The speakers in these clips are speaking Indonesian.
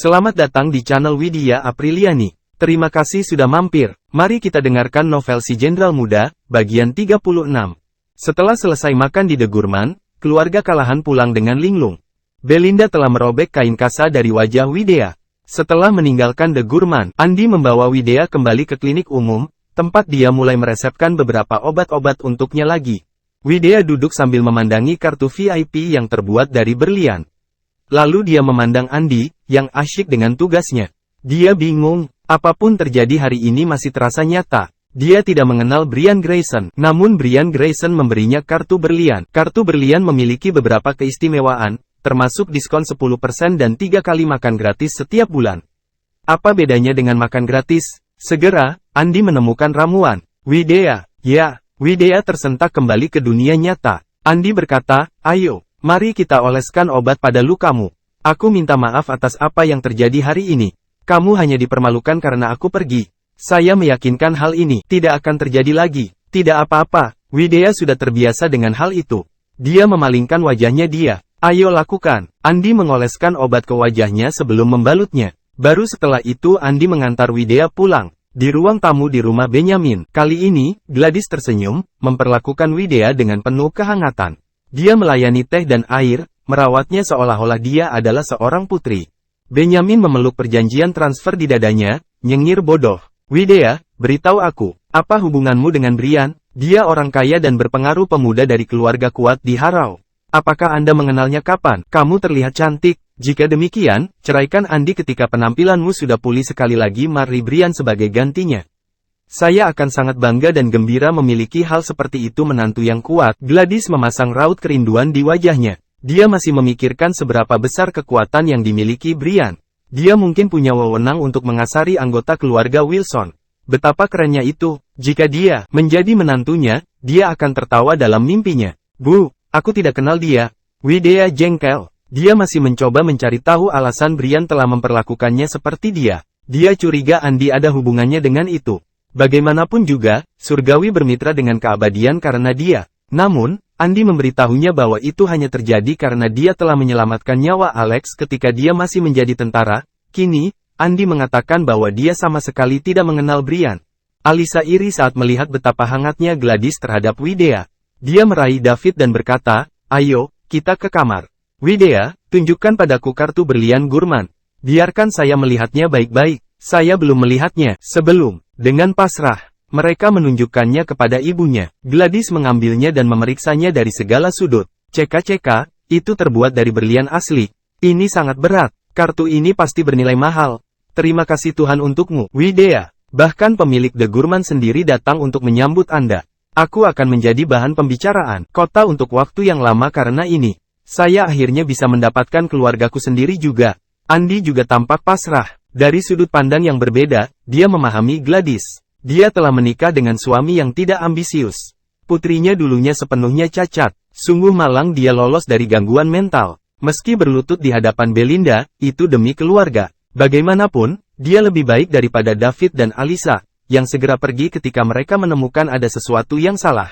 Selamat datang di channel Widya Apriliani. Terima kasih sudah mampir. Mari kita dengarkan novel Si Jenderal Muda, bagian 36. Setelah selesai makan di The Gourmand, keluarga Callahan pulang dengan linglung. Belinda telah merobek kain kasa dari wajah Widya. Setelah meninggalkan The Gourmand, Andi membawa Widya kembali ke klinik umum, tempat dia mulai meresepkan beberapa obat-obat untuknya lagi. Widya duduk sambil memandangi kartu VIP yang terbuat dari berlian. Lalu dia memandang Andi, yang asyik dengan tugasnya. Dia bingung, apapun terjadi hari ini masih terasa nyata. Dia tidak mengenal Brian Grayson, namun Brian Grayson memberinya kartu berlian. Kartu berlian memiliki beberapa keistimewaan, termasuk diskon 10% dan 3 kali makan gratis setiap bulan. Apa bedanya dengan makan gratis? Segera, Andi menemukan ramuan. Widya, ya, Widya tersentak kembali ke dunia nyata. Andi berkata, ayo. Mari kita oleskan obat pada lukamu. Aku minta maaf atas apa yang terjadi hari ini. Kamu hanya dipermalukan karena aku pergi. Saya meyakinkan hal ini tidak akan terjadi lagi. Tidak apa-apa, Widya sudah terbiasa dengan hal itu. Dia memalingkan wajahnya dia. Ayo lakukan. Andi mengoleskan obat ke wajahnya sebelum membalutnya. Baru setelah itu Andi mengantar Widya pulang. Di ruang tamu di rumah Benyamin. Kali ini, Gladys tersenyum, memperlakukan Widya dengan penuh kehangatan. Dia melayani teh dan air, merawatnya seolah-olah dia adalah seorang putri. Benyamin memeluk perjanjian transfer di dadanya, nyengir bodoh. Widya, beritahu aku, apa hubunganmu dengan Brian? Dia orang kaya dan berpengaruh pemuda dari keluarga kuat di Harrow. Apakah Anda mengenalnya kapan? Kamu terlihat cantik. Jika demikian, ceraikan Andi ketika penampilanmu sudah pulih sekali lagi mari Brian sebagai gantinya. Saya akan sangat bangga dan gembira memiliki hal seperti itu menantu yang kuat. Gladys memasang raut kerinduan di wajahnya. Dia masih memikirkan seberapa besar kekuatan yang dimiliki Brian. Dia mungkin punya wewenang untuk mengasari anggota keluarga Wilson. Betapa kerennya itu. Jika dia menjadi menantunya, dia akan tertawa dalam mimpinya. Bu, aku tidak kenal dia. Widya jengkel. Dia masih mencoba mencari tahu alasan Brian telah memperlakukannya seperti dia. Dia curiga Andi ada hubungannya dengan itu. Bagaimanapun juga, surgawi bermitra dengan keabadian karena dia. Namun, Andi memberitahunya bahwa itu hanya terjadi karena dia telah menyelamatkan nyawa Alex ketika dia masih menjadi tentara. Kini, Andi mengatakan bahwa dia sama sekali tidak mengenal Brian. Alisa iri saat melihat betapa hangatnya Gladys terhadap Widya. Dia meraih David dan berkata, ayo, kita ke kamar. Widya, tunjukkan padaku kartu berlian Gourmand. Biarkan saya melihatnya baik-baik. Saya belum melihatnya sebelum. Dengan pasrah, mereka menunjukkannya kepada ibunya. Gladys mengambilnya dan memeriksanya dari segala sudut. Ceka-ceka, itu terbuat dari berlian asli. Ini sangat berat. Kartu ini pasti bernilai mahal. Terima kasih Tuhan untukmu, Widya. Bahkan pemilik The Gourmand sendiri datang untuk menyambut Anda. Aku akan menjadi bahan pembicaraan kota untuk waktu yang lama karena ini. Saya akhirnya bisa mendapatkan keluargaku sendiri juga. Andi juga tampak pasrah. Dari sudut pandang yang berbeda, dia memahami Gladys. Dia telah menikah dengan suami yang tidak ambisius. Putrinya dulunya sepenuhnya cacat. Sungguh malang dia lolos dari gangguan mental. Meski berlutut di hadapan Belinda, itu demi keluarga. Bagaimanapun, dia lebih baik daripada David dan Alisa, yang segera pergi ketika mereka menemukan ada sesuatu yang salah.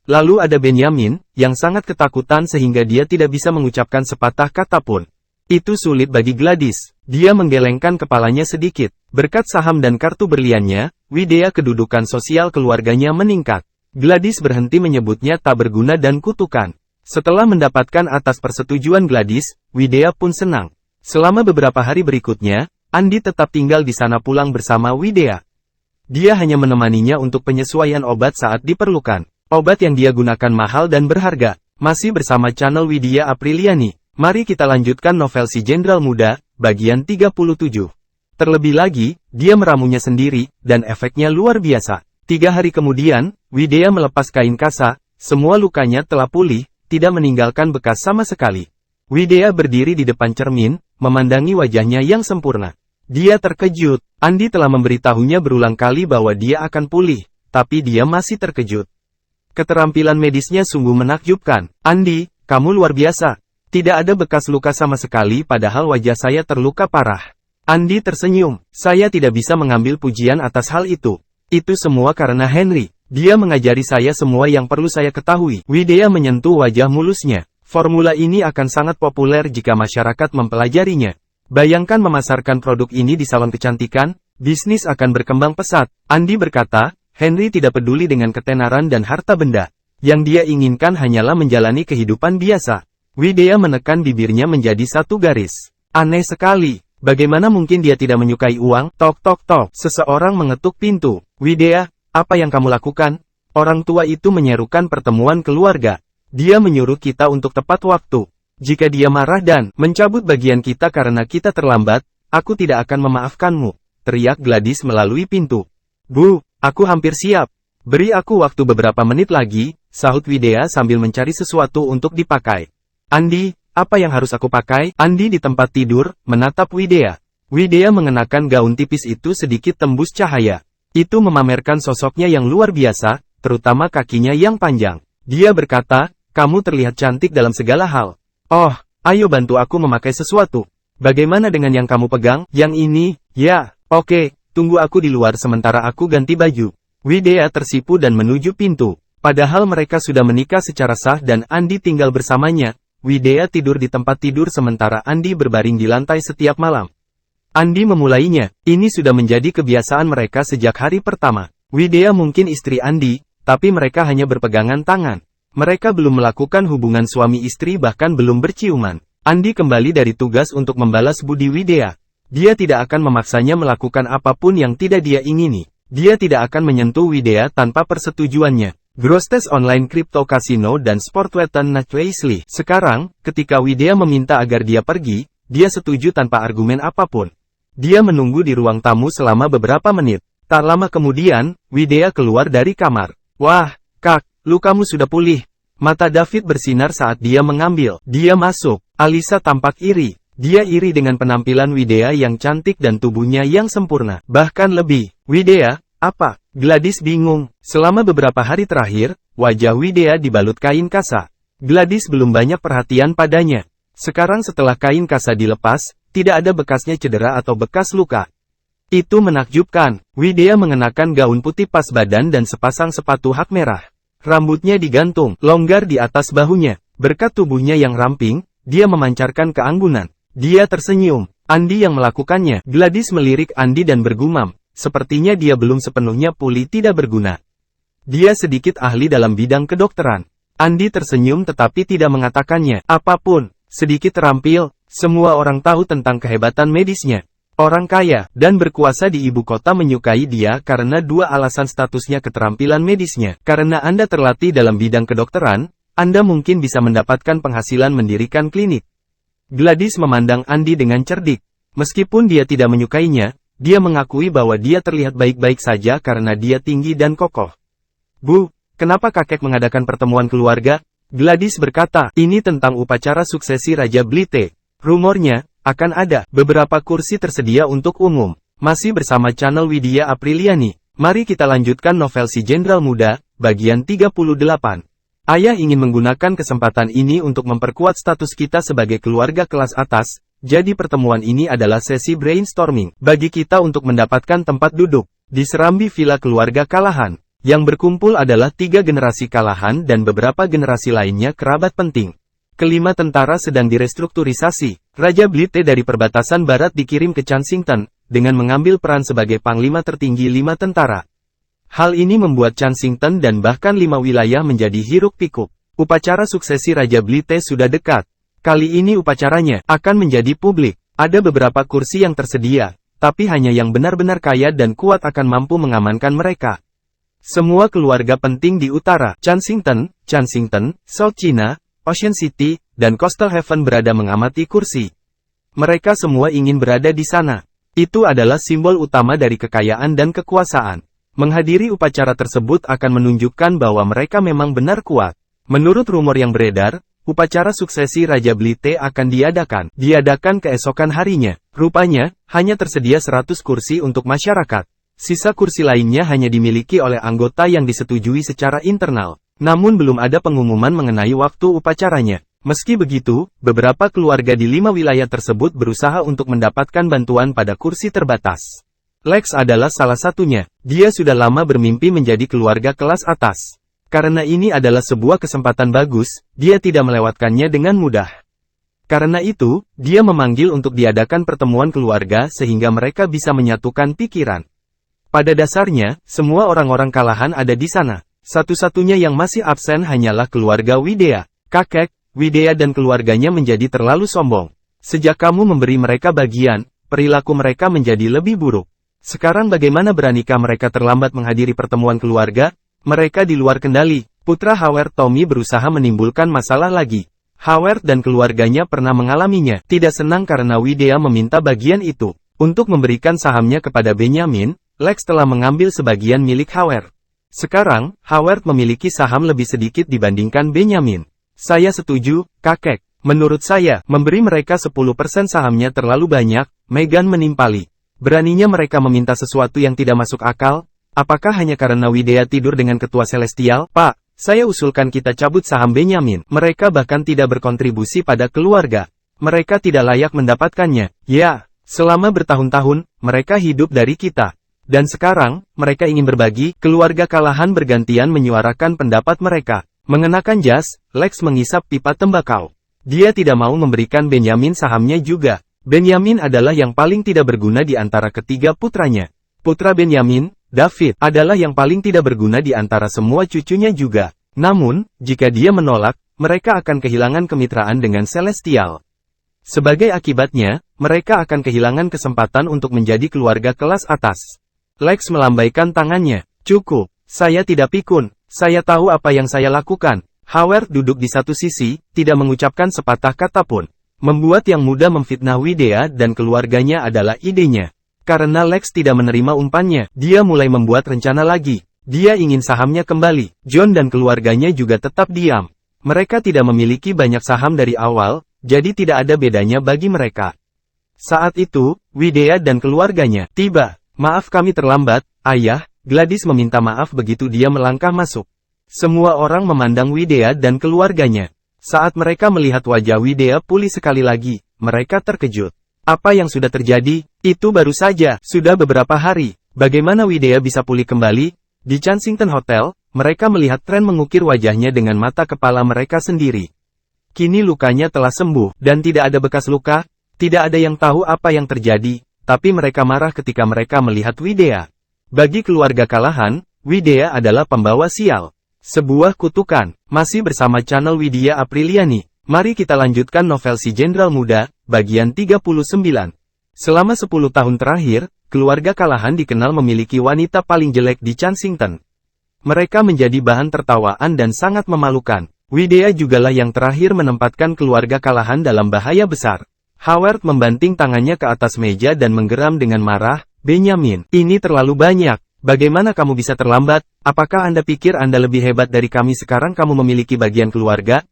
Lalu ada Benyamin, yang sangat ketakutan sehingga dia tidak bisa mengucapkan sepatah kata pun. Itu sulit bagi Gladys. Dia menggelengkan kepalanya sedikit. Berkat saham dan kartu berliannya, Widya kedudukan sosial keluarganya meningkat. Gladys berhenti menyebutnya tak berguna dan kutukan. Setelah mendapatkan atas persetujuan Gladys, Widya pun senang. Selama beberapa hari berikutnya, Andi tetap tinggal di sana pulang bersama Widya. Dia hanya menemaninya untuk penyesuaian obat saat diperlukan. Obat yang dia gunakan mahal dan berharga. Masih bersama channel Widya Apriliani. Mari kita lanjutkan novel Si Jenderal Muda, bagian 37. Terlebih lagi, dia meramunya sendiri, dan efeknya luar biasa. 3 hari kemudian, Widya melepas kain kasa, semua lukanya telah pulih, tidak meninggalkan bekas sama sekali. Widya berdiri di depan cermin, memandangi wajahnya yang sempurna. Dia terkejut. Andi telah memberitahunya berulang kali bahwa dia akan pulih, tapi dia masih terkejut. Keterampilan medisnya sungguh menakjubkan. Andi, kamu luar biasa. Tidak ada bekas luka sama sekali padahal wajah saya terluka parah. Andi tersenyum. Saya tidak bisa mengambil pujian atas hal itu. Itu semua karena Henry. Dia mengajari saya semua yang perlu saya ketahui. Widya menyentuh wajah mulusnya. Formula ini akan sangat populer jika masyarakat mempelajarinya. Bayangkan memasarkan produk ini di salon kecantikan, bisnis akan berkembang pesat. Andi berkata, Henry tidak peduli dengan ketenaran dan harta benda. Yang dia inginkan hanyalah menjalani kehidupan biasa. Widya menekan bibirnya menjadi satu garis. Aneh sekali. Bagaimana mungkin dia tidak menyukai uang? Tok tok tok. Seseorang mengetuk pintu. Widya, apa yang kamu lakukan? Orang tua itu menyerukan pertemuan keluarga. Dia menyuruh kita untuk tepat waktu. Jika dia marah dan mencabut bagian kita karena kita terlambat, aku tidak akan memaafkanmu, teriak Gladys melalui pintu. Bu, aku hampir siap. Beri aku waktu beberapa menit lagi, sahut Widya sambil mencari sesuatu untuk dipakai. Andi, apa yang harus aku pakai? Andi di tempat tidur, menatap Widya. Widya mengenakan gaun tipis itu sedikit tembus cahaya. Itu memamerkan sosoknya yang luar biasa, terutama kakinya yang panjang. Dia berkata, kamu terlihat cantik dalam segala hal. Oh, ayo bantu aku memakai sesuatu. Bagaimana dengan yang kamu pegang? Yang ini? Ya, oke, tunggu aku di luar sementara aku ganti baju. Widya tersipu dan menuju pintu. Padahal mereka sudah menikah secara sah dan Andi tinggal bersamanya. Widya tidur di tempat tidur sementara Andi berbaring di lantai setiap malam. Andi memulainya. Ini sudah menjadi kebiasaan mereka sejak hari pertama. Widya mungkin istri Andi, tapi mereka hanya berpegangan tangan. Mereka belum melakukan hubungan suami istri bahkan belum berciuman. Andi kembali dari tugas untuk membalas budi Widya. Dia tidak akan memaksanya melakukan apapun yang tidak dia ingini. Dia tidak akan menyentuh Widya tanpa persetujuannya. Grostes Online Crypto Casino dan Sportwetten Wesley. Sekarang, ketika Widya meminta agar dia pergi, dia setuju tanpa argumen apapun. Dia menunggu di ruang tamu selama beberapa menit. Tak lama kemudian, Widya keluar dari kamar. Wah, Kak. Lukamu sudah pulih. Mata David bersinar saat dia mengambil. Dia masuk. Alisa tampak iri. Dia iri dengan penampilan Widya yang cantik dan tubuhnya yang sempurna. Bahkan lebih. Widya, apa? Gladys bingung. Selama beberapa hari terakhir, wajah Widya dibalut kain kasa. Gladys belum banyak perhatian padanya. Sekarang setelah kain kasa dilepas, tidak ada bekasnya cedera atau bekas luka. Itu menakjubkan. Widya mengenakan gaun putih pas badan dan sepasang sepatu hak merah. Rambutnya digantung, longgar di atas bahunya. Berkat tubuhnya yang ramping, dia memancarkan keanggunan. Dia tersenyum. Andi yang melakukannya. Gladys melirik Andi dan bergumam. Sepertinya dia belum sepenuhnya pulih tidak berguna. Dia sedikit ahli dalam bidang kedokteran. Andi tersenyum tetapi tidak mengatakannya. Apapun, sedikit terampil, semua orang tahu tentang kehebatan medisnya. Orang kaya dan berkuasa di ibu kota menyukai dia karena dua alasan: statusnya, keterampilan medisnya. Karena Anda terlatih dalam bidang kedokteran, Anda mungkin bisa mendapatkan penghasilan mendirikan klinik. Gladys memandang Andi dengan cerdik. Meskipun dia tidak menyukainya, dia mengakui bahwa dia terlihat baik-baik saja karena dia tinggi dan kokoh. Bu, kenapa kakek mengadakan pertemuan keluarga? Gladys berkata, ini tentang upacara suksesi Raja Blite. Rumornya, akan ada beberapa kursi tersedia untuk umum. Masih bersama channel Widya Apriliani. Mari kita lanjutkan novel Si Jenderal Muda, bagian 38. Ayah ingin menggunakan kesempatan ini untuk memperkuat status kita sebagai keluarga kelas atas, jadi pertemuan ini adalah sesi brainstorming bagi kita untuk mendapatkan tempat duduk di serambi villa keluarga Kalahan. Yang berkumpul adalah 3 generasi Kalahan dan beberapa generasi lainnya kerabat penting. Kelima tentara sedang direstrukturisasi. Raja Blite dari perbatasan barat dikirim ke Kensington, dengan mengambil peran sebagai panglima tertinggi 5 tentara. Hal ini membuat Kensington dan bahkan 5 wilayah menjadi hiruk-pikuk. Upacara suksesi Raja Blite sudah dekat. Kali ini upacaranya akan menjadi publik. Ada beberapa kursi yang tersedia, tapi hanya yang benar-benar kaya dan kuat akan mampu mengamankan mereka. Semua keluarga penting di utara Kensington, South China, Ocean City, dan Coastal Haven berada mengamati kursi. Mereka semua ingin berada di sana. Itu adalah simbol utama dari kekayaan dan kekuasaan. Menghadiri upacara tersebut akan menunjukkan bahwa mereka memang benar kuat. Menurut rumor yang beredar, upacara suksesi Raja Blite akan diadakan keesokan harinya. Rupanya, hanya tersedia 100 kursi untuk masyarakat. Sisa kursi lainnya hanya dimiliki oleh anggota yang disetujui secara internal. Namun belum ada pengumuman mengenai waktu upacaranya. Meski begitu, beberapa keluarga di 5 wilayah tersebut berusaha untuk mendapatkan bantuan pada kursi terbatas. Lex adalah salah satunya. Dia sudah lama bermimpi menjadi keluarga kelas atas. Karena ini adalah sebuah kesempatan bagus, dia tidak melewatkannya dengan mudah. Karena itu, dia memanggil untuk diadakan pertemuan keluarga sehingga mereka bisa menyatukan pikiran. Pada dasarnya, semua orang-orang kalahan ada di sana. Satu-satunya yang masih absen hanyalah keluarga Widya. Kakek, Widya dan keluarganya menjadi terlalu sombong. Sejak kamu memberi mereka bagian, perilaku mereka menjadi lebih buruk. Sekarang bagaimana beranikah mereka terlambat menghadiri pertemuan keluarga? Mereka di luar kendali. Putra Howard Tommy berusaha menimbulkan masalah lagi. Howard dan keluarganya pernah mengalaminya. Tidak senang karena Widya meminta bagian itu. Untuk memberikan sahamnya kepada Benjamin, Lex telah mengambil sebagian milik Howard. Sekarang, Howard memiliki saham lebih sedikit dibandingkan Benjamin. Saya setuju, kakek. Menurut saya, memberi mereka 10% sahamnya terlalu banyak, Meghan menimpali. Beraninya mereka meminta sesuatu yang tidak masuk akal? Apakah hanya karena Widya tidur dengan ketua Celestial? Pak, saya usulkan kita cabut saham Benjamin. Mereka bahkan tidak berkontribusi pada keluarga. Mereka tidak layak mendapatkannya. Ya, selama bertahun-tahun, mereka hidup dari kita. Dan sekarang, mereka ingin berbagi. Keluarga kalahan bergantian menyuarakan pendapat mereka. Mengenakan jas, Lex menghisap pipa tembakau. Dia tidak mau memberikan Benjamin sahamnya juga. Benjamin adalah yang paling tidak berguna di antara ketiga putranya. Putra Benjamin, David, adalah yang paling tidak berguna di antara semua cucunya juga. Namun, jika dia menolak, mereka akan kehilangan kemitraan dengan Celestial. Sebagai akibatnya, mereka akan kehilangan kesempatan untuk menjadi keluarga kelas atas. Lex melambaikan tangannya. Cukup, saya tidak pikun. Saya tahu apa yang saya lakukan. Howard duduk di satu sisi, tidak mengucapkan sepatah kata pun. Membuat yang muda memfitnah Widya dan keluarganya adalah idenya. Karena Lex tidak menerima umpannya, dia mulai membuat rencana lagi. Dia ingin sahamnya kembali. John dan keluarganya juga tetap diam. Mereka tidak memiliki banyak saham dari awal, jadi tidak ada bedanya bagi mereka. Saat itu, Widya dan keluarganya tiba. Maaf kami terlambat, ayah. Gladys meminta maaf begitu dia melangkah masuk. Semua orang memandang Widya dan keluarganya. Saat mereka melihat wajah Widya pulih sekali lagi, mereka terkejut. Apa yang sudah terjadi? Itu baru saja, sudah beberapa hari. Bagaimana Widya bisa pulih kembali? Di Kensington Hotel, mereka melihat tren mengukir wajahnya dengan mata kepala mereka sendiri. Kini lukanya telah sembuh, dan tidak ada bekas luka. Tidak ada yang tahu apa yang terjadi, tapi mereka marah ketika mereka melihat Widya. Bagi keluarga kalahan, Widya adalah pembawa sial. Sebuah kutukan. Masih bersama channel Widya Apriliani. Mari kita lanjutkan novel Si Jenderal Muda, bagian 39. Selama 10 tahun terakhir, keluarga kalahan dikenal memiliki wanita paling jelek di Kensington. Mereka menjadi bahan tertawaan dan sangat memalukan. Widya jugalah yang terakhir menempatkan keluarga kalahan dalam bahaya besar. Howard membanting tangannya ke atas meja dan menggeram dengan marah, Benjamin, ini terlalu banyak. Bagaimana kamu bisa terlambat? Apakah Anda pikir Anda lebih hebat dari kami sekarang kamu memiliki bagian keluarga?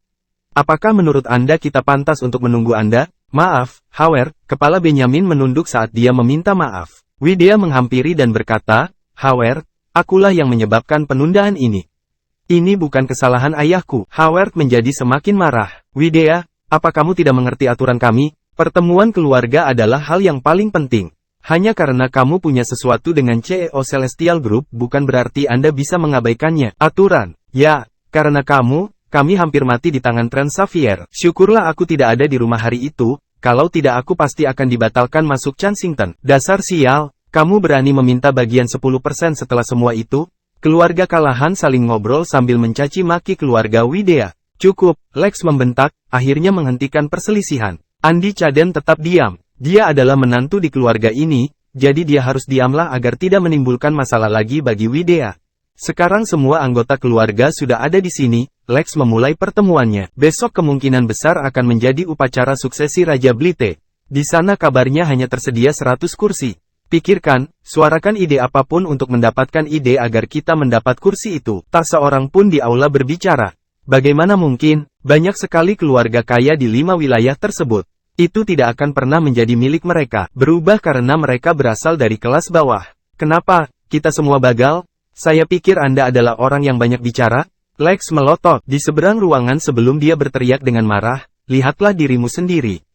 Apakah menurut Anda kita pantas untuk menunggu Anda? Maaf, Howard, kepala Benjamin menunduk saat dia meminta maaf. Widya menghampiri dan berkata, Howard, akulah yang menyebabkan penundaan ini. Ini bukan kesalahan ayahku. Howard menjadi semakin marah. Widya, apa kamu tidak mengerti aturan kami? Pertemuan keluarga adalah hal yang paling penting. Hanya karena kamu punya sesuatu dengan CEO Celestial Group bukan berarti Anda bisa mengabaikannya. Aturan, ya, karena kami hampir mati di tangan Trent Xavier. Syukurlah aku tidak ada di rumah hari itu, kalau tidak aku pasti akan dibatalkan masuk Kensington. Dasar sial, kamu berani meminta bagian 10% setelah semua itu? Keluarga kalahan saling ngobrol sambil mencaci maki keluarga Widya. Cukup, Lex membentak, akhirnya menghentikan perselisihan. Andy Caden tetap diam. Dia adalah menantu di keluarga ini, jadi dia harus diamlah agar tidak menimbulkan masalah lagi bagi Widya. Sekarang semua anggota keluarga sudah ada di sini, Lex memulai pertemuannya. Besok kemungkinan besar akan menjadi upacara suksesi Raja Blite. Di sana kabarnya hanya tersedia 100 kursi. Pikirkan, suarakan ide apapun untuk mendapatkan ide agar kita mendapat kursi itu. Tak seorang pun di aula berbicara. Bagaimana mungkin, banyak sekali keluarga kaya di 5 wilayah tersebut. Itu tidak akan pernah menjadi milik mereka. Berubah karena mereka berasal dari kelas bawah. Kenapa, kita semua bagal? Saya pikir Anda adalah orang yang banyak bicara. Lex melotot di seberang ruangan sebelum dia berteriak dengan marah, lihatlah dirimu sendiri.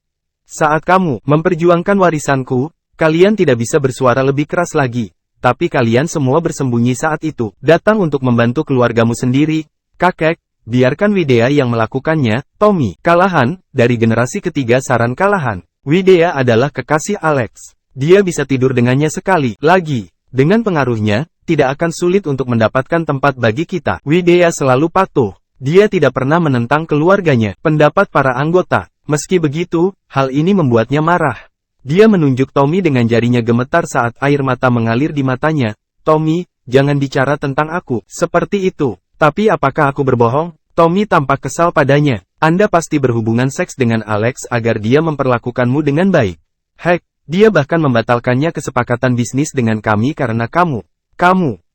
Saat kamu memperjuangkan warisanku, kalian tidak bisa bersuara lebih keras lagi. Tapi kalian semua bersembunyi saat itu, datang untuk membantu keluargamu sendiri. Kakek, biarkan Widya yang melakukannya, Tommy. Kalahan, dari generasi ketiga saran Kalahan. Widya adalah kekasih Alex. Dia bisa tidur dengannya sekali lagi. Dengan pengaruhnya, tidak akan sulit untuk mendapatkan tempat bagi kita. Widya selalu patuh. Dia tidak pernah menentang keluarganya. Pendapat para anggota. Meski begitu, hal ini membuatnya marah. Dia menunjuk Tommy dengan jarinya gemetar saat air mata mengalir di matanya. Tommy, jangan bicara tentang aku. Seperti itu. Tapi apakah aku berbohong? Tommy tampak kesal padanya. Anda pasti berhubungan seks dengan Alex agar dia memperlakukanmu dengan baik. Heck, dia bahkan membatalkannya kesepakatan bisnis dengan kami karena kamu.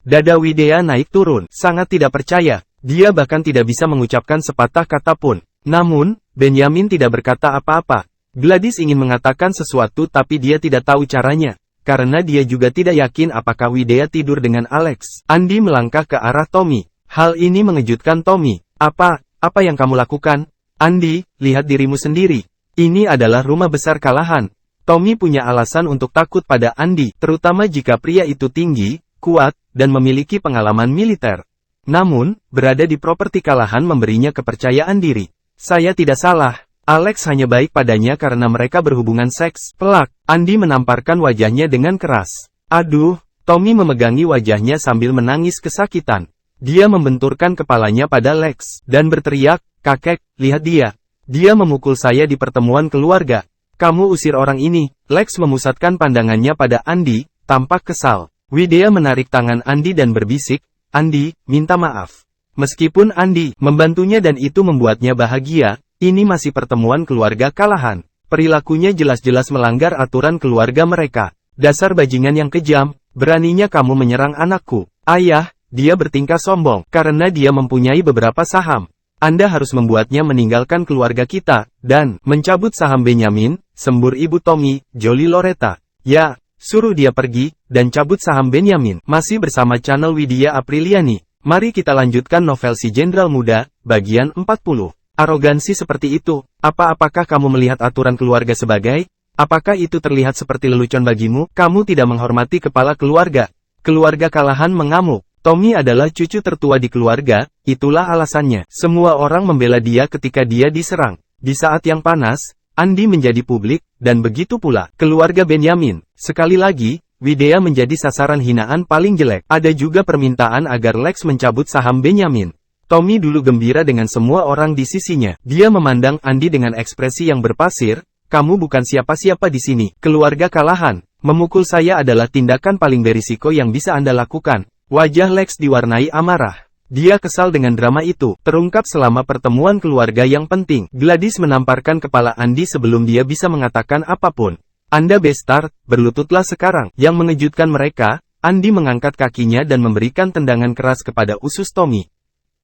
Dada Widya naik turun. Sangat tidak percaya. Dia bahkan tidak bisa mengucapkan sepatah kata pun. Namun, Benjamin tidak berkata apa-apa. Gladys ingin mengatakan sesuatu tapi dia tidak tahu caranya. Karena dia juga tidak yakin apakah Widya tidur dengan Alex. Andy melangkah ke arah Tommy. Hal ini mengejutkan Tommy. Apa yang kamu lakukan? Andy, lihat dirimu sendiri. Ini adalah rumah besar Kalahan. Tommy punya alasan untuk takut pada Andy, terutama jika pria itu tinggi, kuat, dan memiliki pengalaman militer. Namun, berada di properti Kalahan memberinya kepercayaan diri. Saya tidak salah. Alex hanya baik padanya karena mereka berhubungan seks. Pelak, Andy menamparkan wajahnya dengan keras. Aduh, Tommy memegangi wajahnya sambil menangis kesakitan. Dia membenturkan kepalanya pada Lex, dan berteriak, kakek, lihat dia. Dia memukul saya di pertemuan keluarga. Kamu usir orang ini. Lex memusatkan pandangannya pada Andy, tampak kesal. Widya menarik tangan Andy dan berbisik, Andy, minta maaf. Meskipun Andy membantunya dan itu membuatnya bahagia, ini masih pertemuan keluarga Kalahan. Perilakunya jelas-jelas melanggar aturan keluarga mereka. Dasar bajingan yang kejam, beraninya kamu menyerang anakku. Ayah, dia bertingkah sombong, karena dia mempunyai beberapa saham. Anda harus membuatnya meninggalkan keluarga kita, dan mencabut saham Benjamin, sembur ibu Tommy, Jolie Loretta. Ya, suruh dia pergi, dan cabut saham Benjamin. Masih bersama channel Widya Apriliani. Mari kita lanjutkan novel si Jenderal Muda, bagian 40. Arogansi seperti itu, apakah kamu melihat aturan keluarga sebagai? Apakah itu terlihat seperti lelucon bagimu? Kamu tidak menghormati kepala keluarga. Keluarga Kalahan mengamuk. Tommy adalah cucu tertua di keluarga, itulah alasannya. Semua orang membela dia ketika dia diserang. Di saat yang panas, Andy menjadi publik, dan begitu pula keluarga Benjamin. Sekali lagi, Widya menjadi sasaran hinaan paling jelek. Ada juga permintaan agar Lex mencabut saham Benjamin. Tommy dulu gembira dengan semua orang di sisinya. Dia memandang Andy dengan ekspresi yang berpasir, kamu bukan siapa-siapa di sini. Keluarga Kalahan, memukul saya adalah tindakan paling berisiko yang bisa Anda lakukan. Wajah Lex diwarnai amarah. Dia kesal dengan drama itu, terungkap selama pertemuan keluarga yang penting. Gladys menamparkan kepala Andy sebelum dia bisa mengatakan apapun. Anda bastard, berlututlah sekarang. Yang mengejutkan mereka, Andy mengangkat kakinya dan memberikan tendangan keras kepada usus Tommy.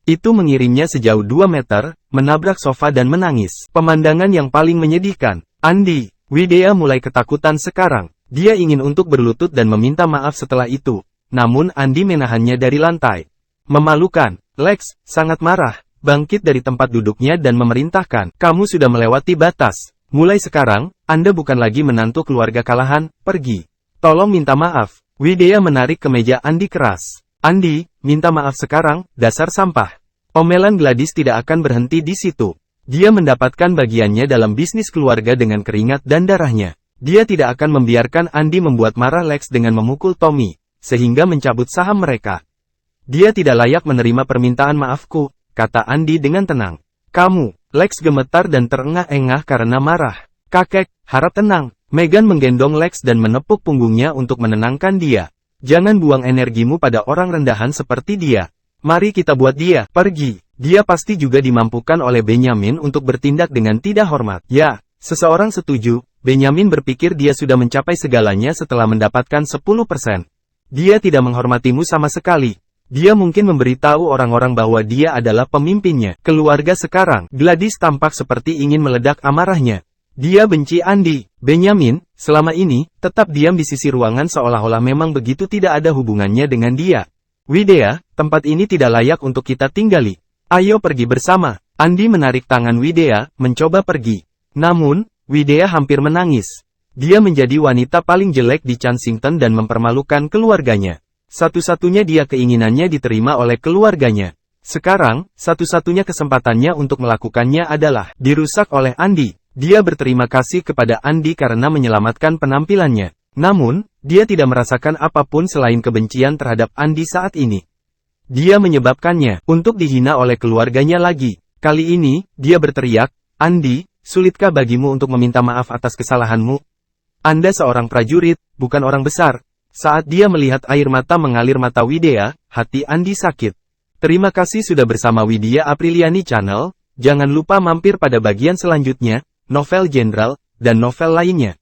Itu mengirimnya sejauh 2 meter, menabrak sofa dan menangis. Pemandangan yang paling menyedihkan. Andy, Widya mulai ketakutan sekarang. Dia ingin untuk berlutut dan meminta maaf setelah itu. Namun Andy menahannya dari lantai. Memalukan, Lex, sangat marah, bangkit dari tempat duduknya dan memerintahkan, kamu sudah melewati batas. Mulai sekarang, Anda bukan lagi menantu keluarga Kalahan, pergi. Tolong minta maaf. Widya menarik kemeja Andy keras. Andy, minta maaf sekarang, dasar sampah. Omelan Gladys tidak akan berhenti di situ. Dia mendapatkan bagiannya dalam bisnis keluarga dengan keringat dan darahnya. Dia tidak akan membiarkan Andy membuat marah Lex dengan memukul Tommy, sehingga mencabut saham mereka. Dia tidak layak menerima permintaan maafku, kata Andy dengan tenang. Kamu, Lex gemetar dan terengah-engah karena marah. Kakek, harap tenang. Megan menggendong Lex dan menepuk punggungnya untuk menenangkan dia. Jangan buang energimu pada orang rendahan seperti dia. Mari kita buat dia pergi. Dia pasti juga dimampukan oleh Benjamin untuk bertindak dengan tidak hormat. Ya, seseorang setuju. Benjamin berpikir dia sudah mencapai segalanya setelah mendapatkan 10%. Dia tidak menghormatimu sama sekali. Dia mungkin memberitahu orang-orang bahwa dia adalah pemimpinnya. Keluarga sekarang, Gladys tampak seperti ingin meledak amarahnya. Dia benci Andy. Benjamin, selama ini, tetap diam di sisi ruangan seolah-olah memang begitu tidak ada hubungannya dengan dia. Widya, tempat ini tidak layak untuk kita tinggali. Ayo pergi bersama. Andy menarik tangan Widya, mencoba pergi. Namun, Widya hampir menangis. Dia menjadi wanita paling jelek di Kensington dan mempermalukan keluarganya. Satu-satunya dia keinginannya diterima oleh keluarganya. Sekarang, satu-satunya kesempatannya untuk melakukannya adalah dirusak oleh Andi. Dia berterima kasih kepada Andi karena menyelamatkan penampilannya. Namun, dia tidak merasakan apapun selain kebencian terhadap Andi saat ini. Dia menyebabkannya untuk dihina oleh keluarganya lagi. Kali ini, dia berteriak, "Andi, sulitkah bagimu untuk meminta maaf atas kesalahanmu? Anda seorang prajurit, bukan orang besar." Saat dia melihat air mata mengalir mata Widya, hati Andi sakit. Terima kasih sudah bersama Widya Apriliani Channel. Jangan lupa mampir pada bagian selanjutnya, novel jenderal, dan novel lainnya.